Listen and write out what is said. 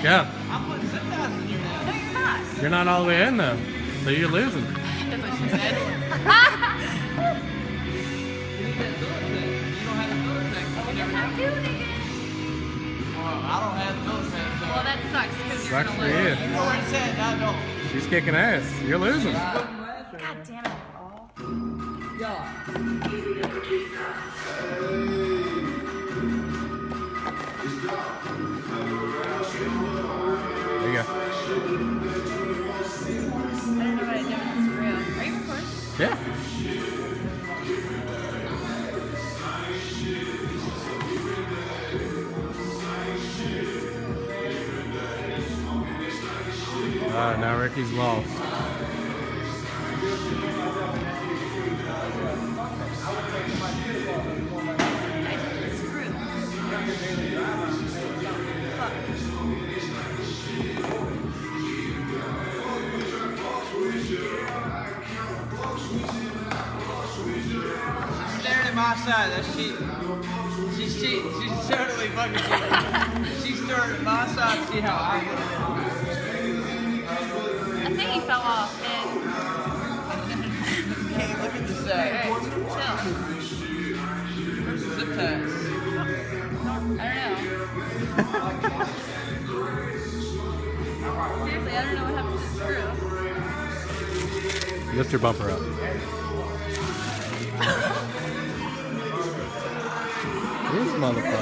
Yeah. I'm putting zip ties in your head. No, you're not. You're not all the way in though, so you're losing. That's what she said. You need that Phillips head. You don't have the Phillips head. You Yes, never I have do, it. nigga. Well, I don't have the Phillips head, so. Well, that sucks because you're Sucks gonna for lose. you. You know where it's at, and I don't. She's kicking ass. You're losing. God damn it. There you go. I don't know what I did with this screw. Are you recording? Yeah. Now Ricky's lost. I did the screw. She's staring at my side. That shit. She's cheating. She's totally fucking cheating. She's staring at my side to see how I get I think he fell off and it. Hey, look at this side. alright, chill. Where's the zip ties? I don't know. Seriously, I don't know what happened to the screw. Lift your bumper up. This motherfucker.